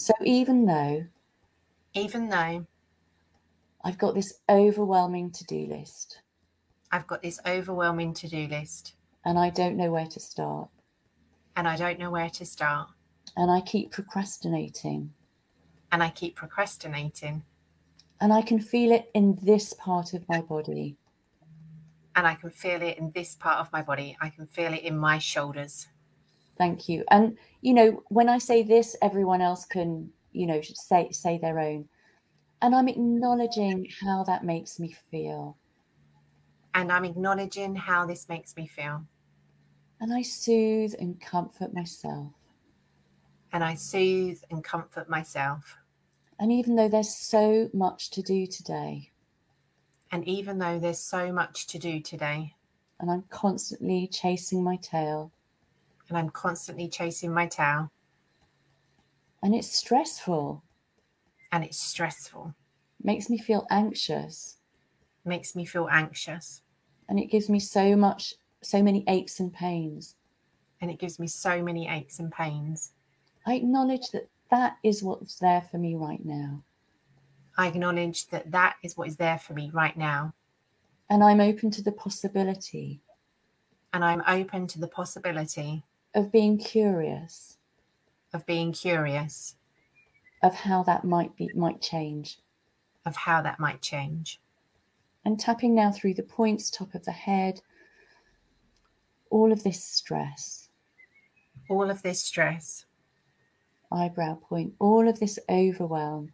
So even though I've got this overwhelming to-do list, and I don't know where to start, and I keep procrastinating, and I can feel it in this part of my body, I can feel it in this part of my body. I can feel it in my shoulders. Thank you. And, when I say this, everyone else can, say their own. And I'm acknowledging how that makes me feel. And I'm acknowledging how this makes me feel. And I soothe and comfort myself. And even though there's so much to do today, and I'm constantly chasing my tail, and it's stressful, makes me feel anxious, and it gives me so many aches and pains, I acknowledge that that is what's there for me right now. And I'm open to the possibility of being curious of how that might change. And tapping now through the points, top of the head, all of this stress, eyebrow point, all of this overwhelm,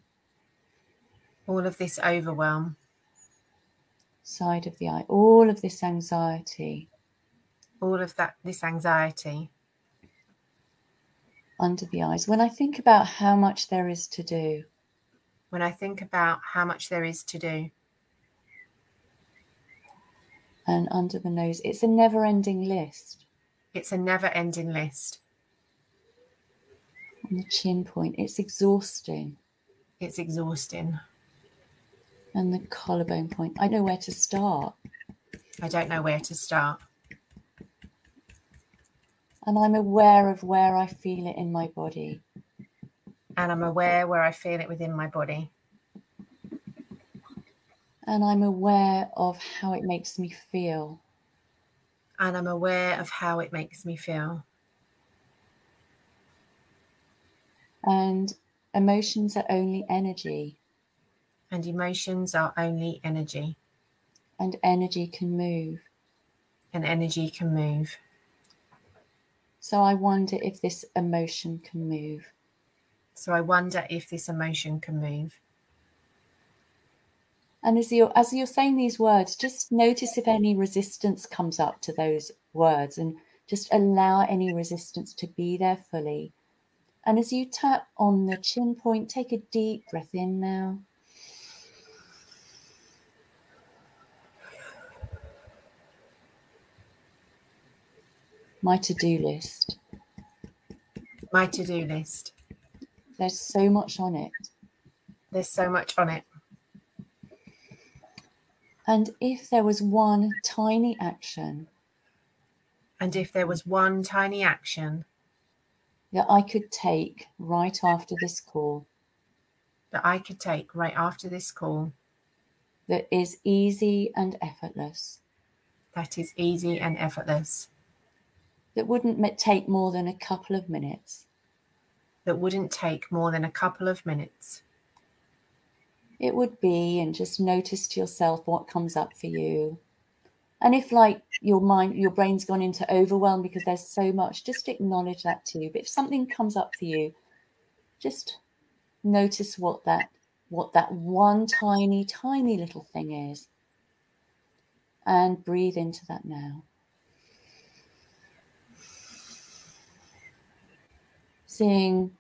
side of the eye, all of this anxiety, under the eyes. When I think about how much there is to do, and under the nose, it's a never-ending list. On the chin point, it's exhausting. And the collarbone point, I don't know where to start. And I'm aware of where I feel it in my body. And I'm aware of how it makes me feel. And emotions are only energy. And energy can move. So I wonder if this emotion can move. And as you're saying these words, just notice if any resistance comes up to those words, and just allow any resistance to be there fully. And as you tap on the chin point, take a deep breath in now. My to-do list. There's so much on it. And if there was one tiny action that I could take right after this call, that is easy and effortless, that wouldn't take more than a couple of minutes, it would be, and just notice to yourself what comes up for you. And if your brain's gone into overwhelm because there's so much, just acknowledge that too. But if something comes up for you, just notice what that one tiny, tiny little thing is. And breathe into that now. Seeing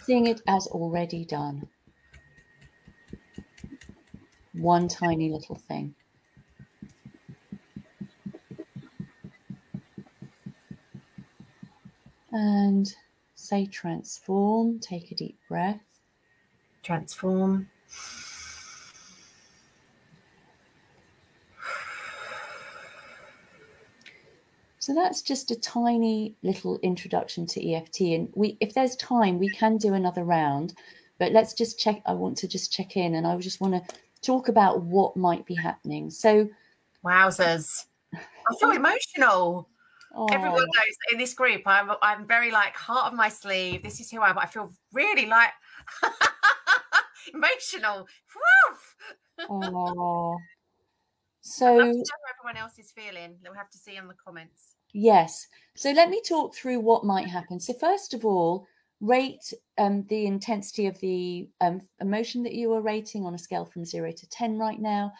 it as already done. One tiny little thing. And say transform. Take a deep breath. Transform. So So that's just a tiny little introduction to EFT. And if there's time, we can do another round, but let's just check. I want to just check in, and I just want to talk about what might be happening. So, wowzers. I feel emotional. Everyone oh, knows in this group, I'm very like heart on my sleeve. This is who I am. I feel really like emotional. oh. I'd love So to know how everyone else is feeling. We'll have to see in the comments. yes. So let me talk through what might happen. So first of all, rate the intensity of the emotion that you are rating on a scale from 0 to 10 right now.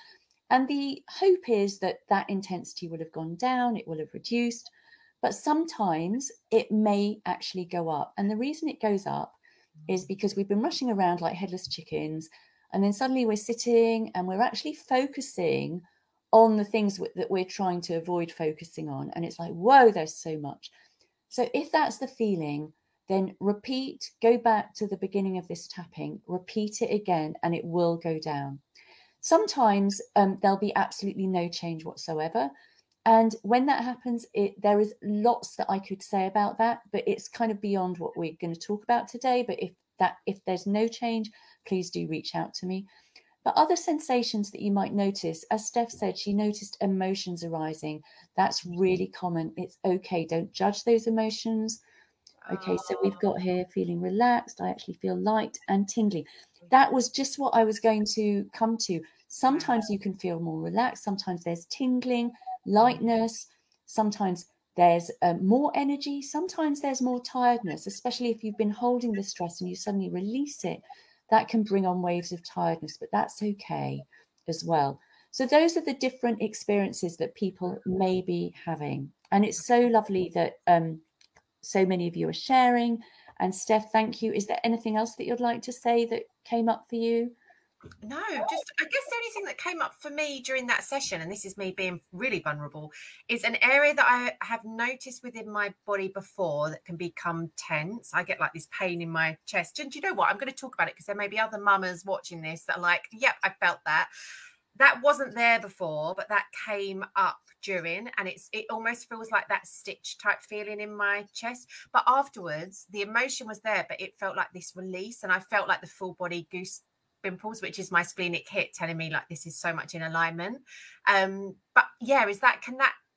And the hope is that that intensity will have gone down, it will have reduced, but sometimes it may actually go up. And the reason it goes up is because we've been rushing around like headless chickens, and then suddenly we're sitting and we're actually focusing on the things that we're trying to avoid focusing on. And it's like, whoa, there's so much. So if that's the feeling, then repeat, go back to the beginning of this tapping, repeat it again, and it will go down. Sometimes there'll be absolutely no change whatsoever. And when that happens, there is lots that I could say about that, but it's kind of beyond what we're going to talk about today. But if there's no change, please do reach out to me. But other sensations that you might notice, as Steph said, she noticed emotions arising. That's really common. It's okay. Don't judge those emotions. Okay, so we've got here feeling relaxed. I actually feel light and tingly. That was just what I was going to come to. Sometimes you can feel more relaxed. Sometimes there's tingling, lightness. Sometimes there's more energy. Sometimes there's more tiredness, especially if you've been holding the stress and you suddenly release it. That can bring on waves of tiredness, but that's okay as well. So those are the different experiences that people may be having. And it's so lovely that so many of you are sharing. And Steph, thank you. Is there anything else that you'd like to say that came up for you? No, just I guess the only thing that came up for me during that session, and this is me being really vulnerable, is an area that I have noticed within my body before that can become tense. I get like this pain in my chest. And do you know what? I'm going to talk about it because there may be other mamas watching this that are like, yep, I felt that. That wasn't there before, but that came up during, and it almost feels like that stitch type feeling in my chest. But afterwards, the emotion was there, but it felt like this release, and I felt like the full body goose pimples, which is my splenic hit telling me like this is so much in alignment. But yeah,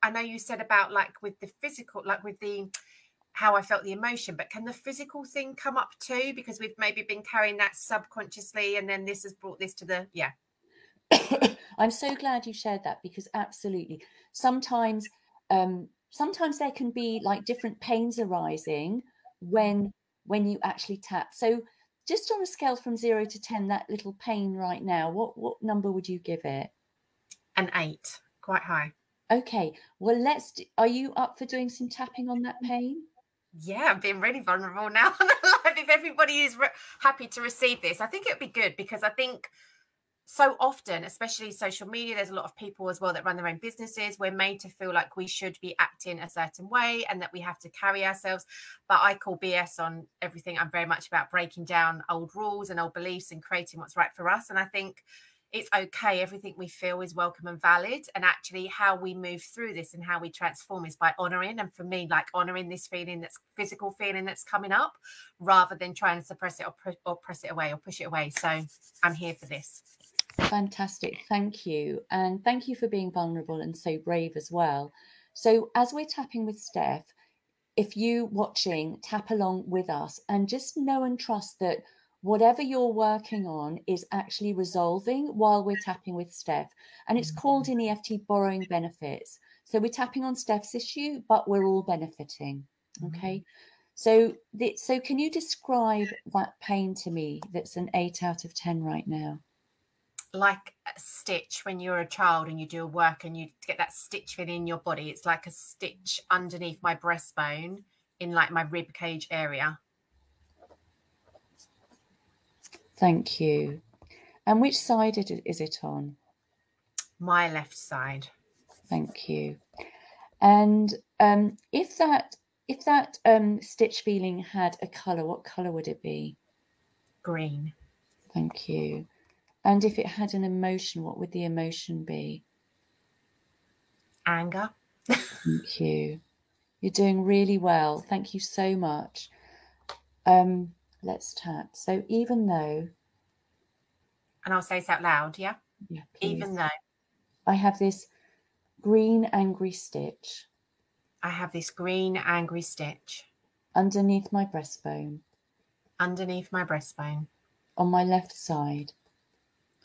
I know you said about like with the physical, like with the how I felt the emotion, but can the physical thing come up too? Because we've maybe been carrying that subconsciously, and then this has brought this to the I'm so glad you shared that, because absolutely. Sometimes there can be like different pains arising when you actually tap. So just on a scale from 0 to 10, that little pain right now, what number would you give it? an 8, quite high. Okay, well, are you up for doing some tapping on that pain? Yeah, I'm being really vulnerable now. If everybody is happy to receive this, I think it would be good, because I think so often, especially social media, there's a lot of people as well that run their own businesses. We're made to feel like we should be acting a certain way and that we have to carry ourselves. But I call BS on everything. I'm very much about breaking down old rules and old beliefs and creating what's right for us. And I think it's okay. Everything we feel is welcome and valid. And actually how we move through this and how we transform is by honoring. And for me, like honoring this feeling, that's physical feeling that's coming up, rather than trying to suppress it or press it away or push it away. So I'm here for this. Fantastic. Thank you. And thank you for being vulnerable and so brave as well. So as we're tapping with Steph, if you watching, tap along with us and just know and trust that whatever you're working on is actually resolving while we're tapping with Steph. And it's called in EFT borrowing benefits. So we're tapping on Steph's issue, but we're all benefiting. Okay. So can you describe that pain to me that's an 8 out of 10 right now? Like a stitch when you're a child and you do a work and you get that stitch feeling in your body. It's like a stitch underneath my breastbone in like my rib cage area. Thank you. And which side is it on? My left side. Thank you. And if that stitch feeling had a color, what color would it be? Green. Thank you. And if it had an emotion, what would the emotion be? Anger. Thank you. You're doing really well. Thank you so much. Let's tap. So even though, and I'll say this out loud, yeah? yeah, please. Even though I have this green angry stitch I have this green angry stitch underneath my breastbone, underneath my breastbone, on my left side,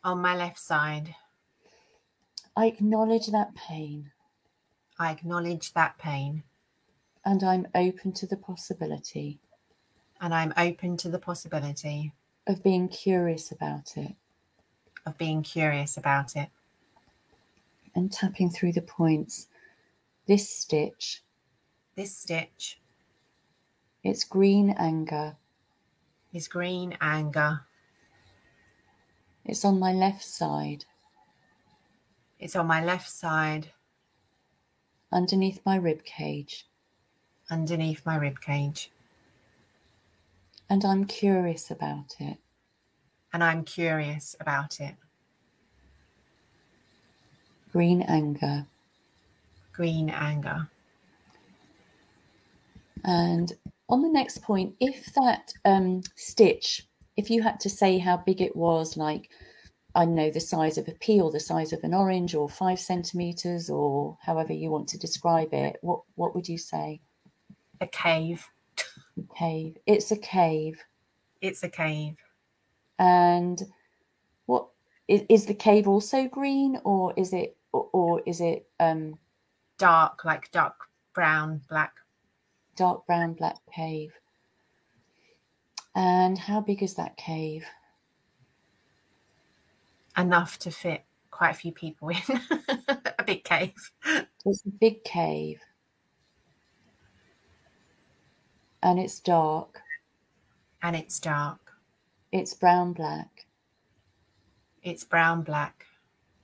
on my left side, I acknowledge that pain, I acknowledge that pain, and I'm open to the possibility and I'm open to the possibility of being curious about it, of being curious about it. and tapping through the points. This stitch, it's green anger. Is green anger. It's on my left side, It's on my left side, underneath my rib cage, underneath my rib cage, and I'm curious about it. and I'm curious about it. Green anger. Green anger. And on the next point, if that stitch, if you had to say how big it was, like, I don't know, the size of a pea or the size of an orange or 5 centimeters or however you want to describe it, what would you say? A cave. A cave. It's a cave. It's a cave. And what is the cave also green, or is it dark, like dark brown, black? Dark brown, black cave. And how big is that cave? Enough to fit quite a few people in. A big cave. It's a big cave. And it's dark. And it's dark. It's brown, black. It's brown, black.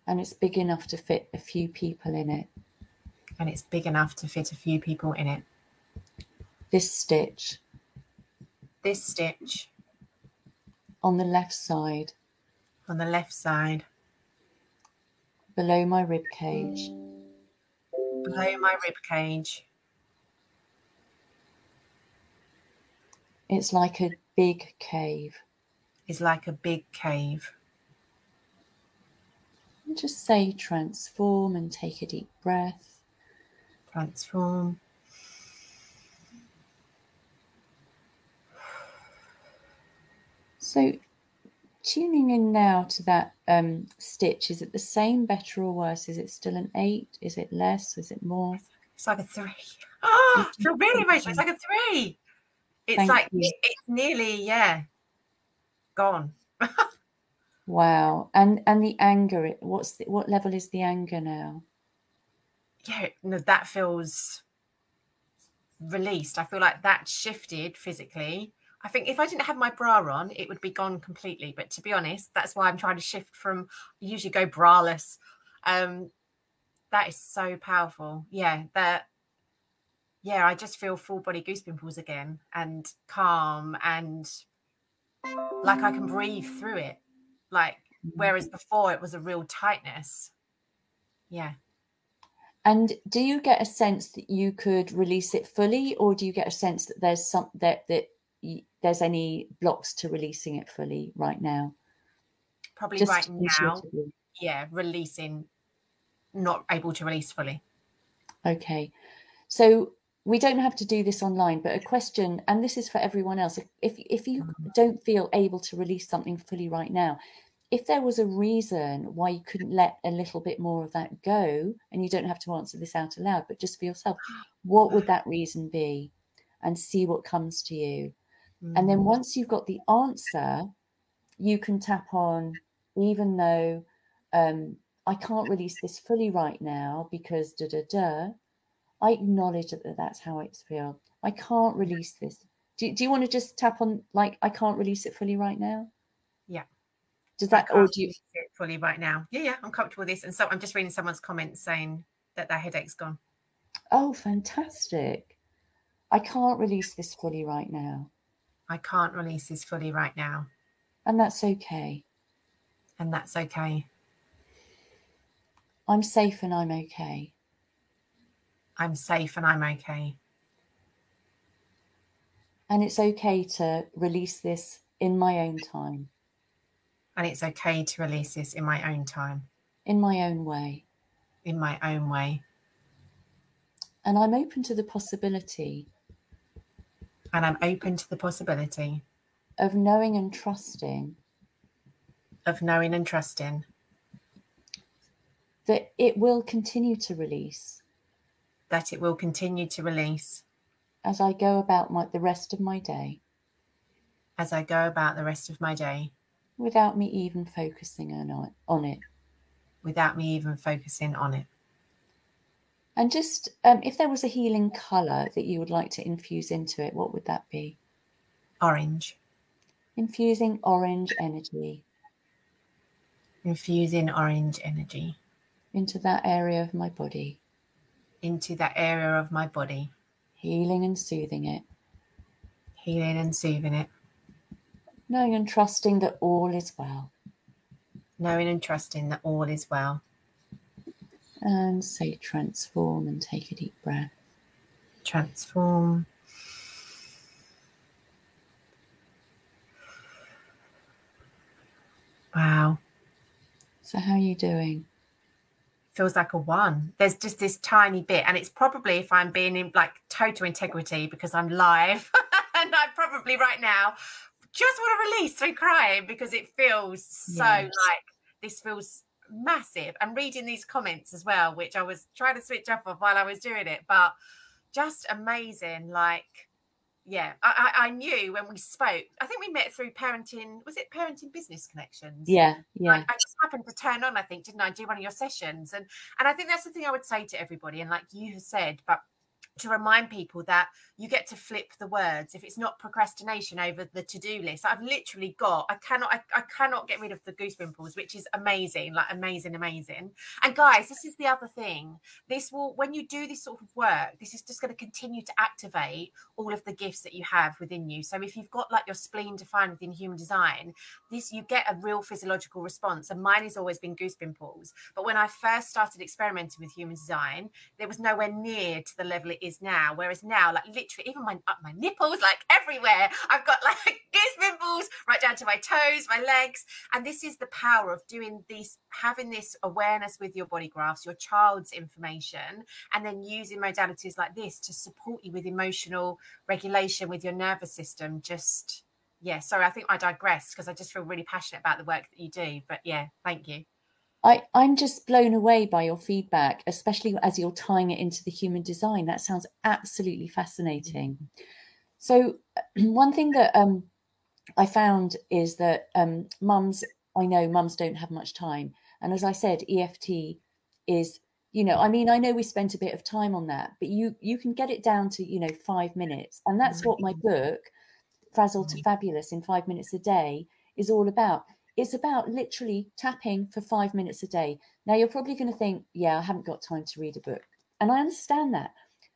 And it's big enough to fit a few people in it. And it's big enough to fit a few people in it. This stitch. This stitch. On the left side. On the left side. Below my rib cage. Below my rib cage. It's like a big cave. Is like a big cave. And just say transform and take a deep breath. Transform. So tuning in now to that stitch, is it the same, better or worse? Is it still an 8? Is it less? Is it more? It's like a 3. Oh, I feel really emotional. It's like a 3. It's Thank like, you. it's nearly, yeah, gone. Wow. And the anger, what level is the anger now? Yeah, no, that feels released. I feel like that shifted physically. I think if I didn't have my bra on, it would be gone completely. But to be honest, that's why I'm trying to shift from, I usually go braless. That is so powerful. Yeah, I just feel full body goose pimples again, and calm, and like I can breathe through it. Like, whereas before it was a real tightness. Yeah. And do you get a sense that you could release it fully, or do you get a sense that there's there's any blocks to releasing it fully right now? Probably Just right now. intuitively. Yeah, releasing, not able to release fully. Okay. So we don't have to do this online, but a question, and this is for everyone else, if you don't feel able to release something fully right now, if there was a reason why you couldn't let a little bit more of that go, and you don't have to answer this out aloud, but just for yourself, what would that reason be? And see what comes to you. And then once you've got the answer, you can tap on, even though I can't release this fully right now because I acknowledge that that's how I feel. I can't release this. Do you want to just tap on, like, I can't release it fully right now? Yeah. Does that, or do you release it fully right now? Yeah, I'm comfortable with this. And so I'm just reading someone's comments saying that their headache's gone. Oh, fantastic. I can't release this fully right now. I can't release this fully right now. And that's okay. And that's okay. I'm safe and I'm okay. I'm safe and I'm okay. And it's okay to release this in my own time. And it's okay to release this in my own time. In my own way. In my own way. And I'm open to the possibility. And I'm open to the possibility. Of knowing and trusting. Of knowing and trusting. That it will continue to release. That it will continue to release. As I go about the rest of my day. As I go about the rest of my day. Without me even focusing on it. Without me even focusing on it. And just, if there was a healing colour that you would like to infuse into it, what would that be? Orange. Infusing orange energy. Infusing orange energy. Into that area of my body. Into that area of my body. Healing and soothing it. Healing and soothing it. Knowing and trusting that all is well. Knowing and trusting that all is well. And say transform and take a deep breath. Transform. Wow. So how are you doing? Feels like a 1. There's just this tiny bit, and it's probably, if I'm being in like total integrity because I'm live and I probably right now just want to release through crying because it feels so like this feels massive. And reading these comments as well, which I was trying to switch off of while I was doing it, but just amazing. Like, yeah, I knew when we spoke, I think we met through Parenting, was it Parenting Business Connections? Yeah. I just happened to turn on, I think, didn't I, do one of your sessions. And I think that's the thing I would say to everybody, and like you have said, but to remind people that you get to flip the words. If it's not procrastination over the to-do list, I've literally got, I cannot get rid of the goose pimples, which is amazing, like amazing. And guys, this is the other thing. This will, when you do this sort of work, this is just going to continue to activate all of the gifts that you have within you. So if you've got like your spleen defined within human design, this, you get a real physiological response. And mine has always been goose pimples. But when I first started experimenting with human design, there was nowhere near to the level it is now. Whereas now, like literally, even my nipples, like everywhere, I've got like goose pimples right down to my toes, my legs. And this is the power of doing this, having this awareness with your body graphs, your child's information, and then using modalities like this to support you with emotional regulation with your nervous system. Just, yeah, sorry, I think I digressed because I just feel really passionate about the work that you do. But yeah, thank you. I'm just blown away by your feedback, especially as you're tying it into the human design. That sounds absolutely fascinating. So one thing that I found is that mums, I know mums don't have much time. And as I said, EFT is, you know, I mean, I know we spent a bit of time on that, but you can get it down to, you know, 5 minutes. And that's what my book, Frazzled to Fabulous in 5 minutes a day, is all about. It's about literally tapping for 5 minutes a day. Now, you're probably going to think, yeah, I haven't got time to read a book. And I understand that.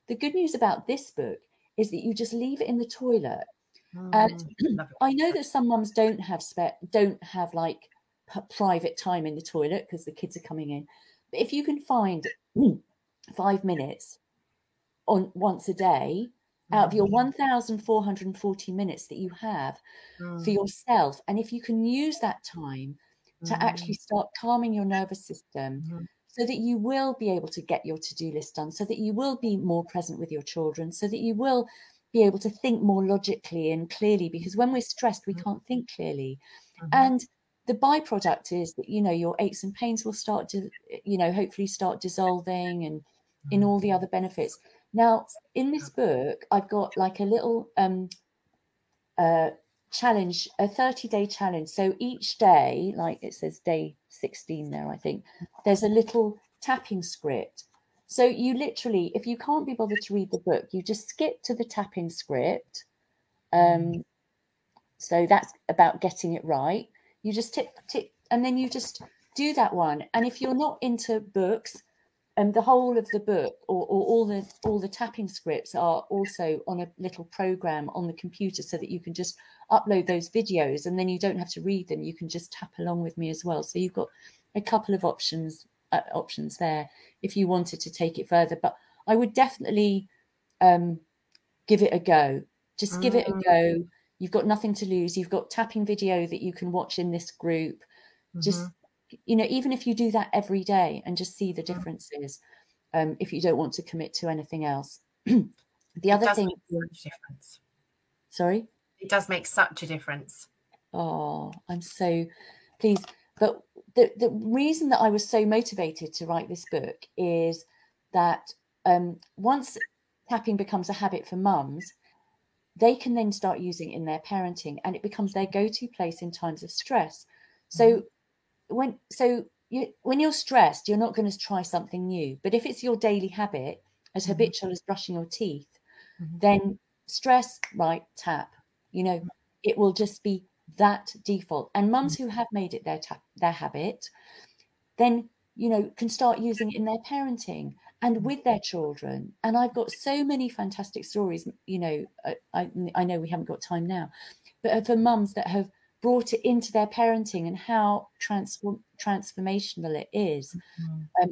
The good news about this book is that you just leave it in the toilet. And I know that some mums don't have like private time in the toilet because the kids are coming in. But if you can find 5 minutes on once a day, out of your 1,440 minutes that you have for yourself. And if you can use that time to actually start calming your nervous system so that you will be able to get your to-do list done, so that you will be more present with your children, so that you will be able to think more logically and clearly, because when we're stressed, we can't think clearly. And the byproduct is that, you know, your aches and pains will start to, you know, hopefully start dissolving, and in all the other benefits. Now, in this book, I've got like a little challenge, a 30-day challenge. So each day, like it says day 16 there, I think, there's a little tapping script. So you literally, if you can't be bothered to read the book, you just skip to the tapping script. So that's about getting it right. You just tick, and then you just do that one. And if you're not into books, and the whole of the book or all the tapping scripts are also on a little program on the computer, so that you can just upload those videos, and then you don't have to read them. You can just tap along with me as well. So you've got a couple of options there if you wanted to take it further. But I would definitely give it a go. Just give it a go. You've got nothing to lose. You've got tapping video that you can watch in this group. Just, you know, even if you do that every day and just see the differences, if you don't want to commit to anything else. The other thing, such a difference. Sorry? It does make such a difference. Oh, I'm so pleased. But the reason that I was so motivated to write this book is that once tapping becomes a habit for mums, they can then start using it in their parenting, and it becomes their go-to place in times of stress. So when you're stressed, you're not going to try something new. But if it's your daily habit, as habitual as brushing your teeth, then stress, right, tap. You know, it will just be that default. And mums who have made it their habit, then, you know, can start using it in their parenting and with their children. And I've got so many fantastic stories, you know, I know we haven't got time now, but for mums that have brought it into their parenting and how transformational it is.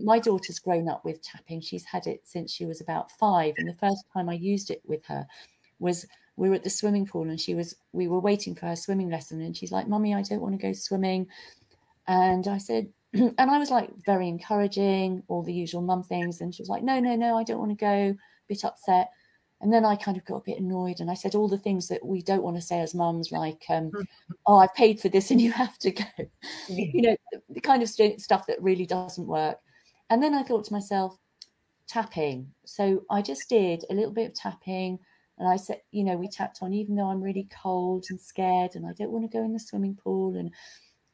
My daughter's grown up with tapping. She's had it since she was about 5. And the first time I used it with her was we were at the swimming pool, and we were waiting for her swimming lesson, and she's like, "Mummy, I don't want to go swimming." And I said, and I was like very encouraging, all the usual mum things. And she was like, no, I don't want to go, a bit upset. And then I kind of got a bit annoyed, and I said all the things that we don't want to say as mums, like, oh, I've paid for this and you have to go, you know, the kind of stuff that really doesn't work. And then I thought to myself, tapping. So I just did a little bit of tapping, and I said, you know, we tapped on, even though I'm really cold and scared and I don't want to go in the swimming pool, and,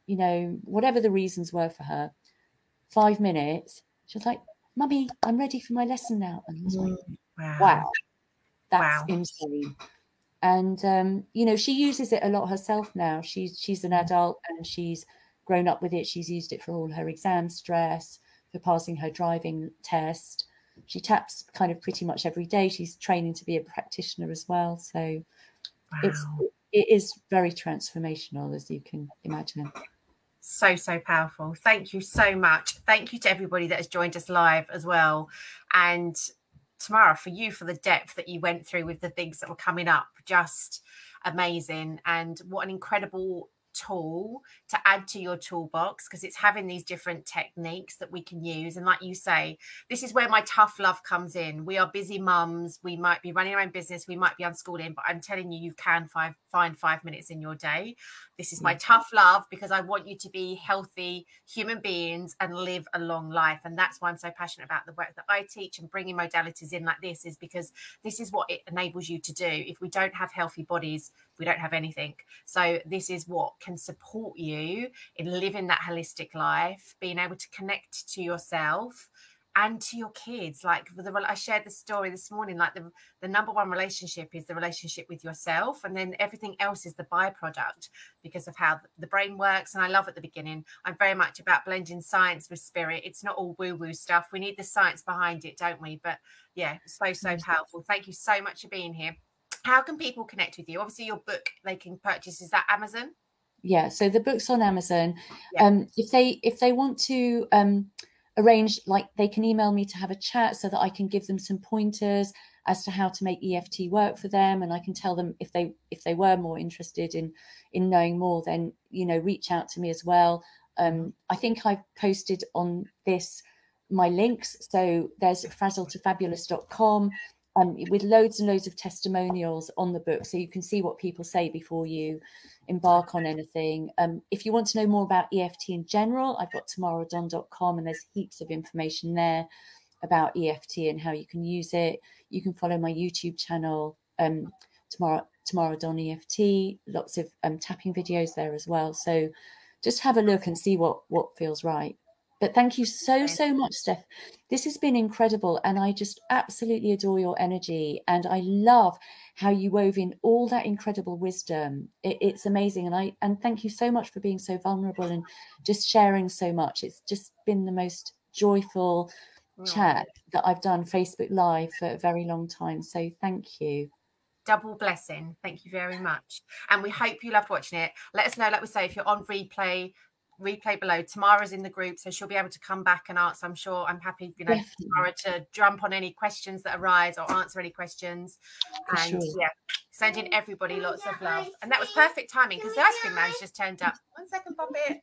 you know, whatever the reasons were for her. 5 minutes, she was like, "Mummy, I'm ready for my lesson now." And I was like, wow, that's insane. And you know, she uses it a lot herself now. She's an adult, and she's grown up with it. She's used it for all her exam stress, for passing her driving test. She taps kind of pretty much every day. She's training to be a practitioner as well. So it is very transformational, as you can imagine. So powerful. Thank you so much. Thank you to everybody that has joined us live as well. And Tamara, for you, for the depth that you went through with the things that were coming up, just amazing. And what an incredible tool to add to your toolbox, because it's having these different techniques that we can use. And like you say, this is where my tough love comes in. We are busy mums. We might be running our own business. We might be unschooling, but I'm telling you, you can find 5 minutes in your day. This is my tough love, because I want you to be healthy human beings and live a long life. And that's why I'm so passionate about the work that I teach, and bringing modalities in like this is because this is what it enables you to do. If we don't have healthy bodies, we don't have anything. So this is what can support you in living that holistic life, being able to connect to yourself and to your kids. Like I shared the story this morning, like the number one relationship is the relationship with yourself, and then everything else is the byproduct because of how the brain works. And I love at the beginning, I'm very much about blending science with spirit. It's not all woo-woo stuff. We need the science behind it, don't we? But yeah, so powerful. Thank you so much for being here. How can people connect with you? Obviously your book they can purchase, is that Amazon? Yeah, so the book's on Amazon. If they want to arrange, like, they can email me to have a chat so that I can give them some pointers as to how to make EFT work for them, and I can tell them if they were more interested in knowing more, then, you know, reach out to me as well. I think I've posted on this my links, so there's frazzledtofabulous.com with loads and loads of testimonials on the book, so you can see what people say before you embark on anything. If you want to know more about EFT in general, I've got tamaradonn.com, and there's heaps of information there about EFT and how you can use it. You can follow my YouTube channel, Tamara Donn EFT, lots of tapping videos there as well. So just have a look and see what feels right. But thank you so much, Steph. This has been incredible, and I just absolutely adore your energy, and I love how you wove in all that incredible wisdom. It's amazing, and thank you so much for being so vulnerable and just sharing so much. It's just been the most joyful chat that I've done Facebook Live for a very long time. So thank you. Double blessing. Thank you very much. And we hope you loved watching it. Let us know, like we say, if you're on replay below. Tamara's in the group, so she'll be able to come back and answer. I'm sure, I'm happy, you know, Tamara to jump on any questions that arise or answer any questions. And yeah, Sending everybody lots of love. And that was perfect timing because the ice cream man's just turned up. 1 second, Poppet.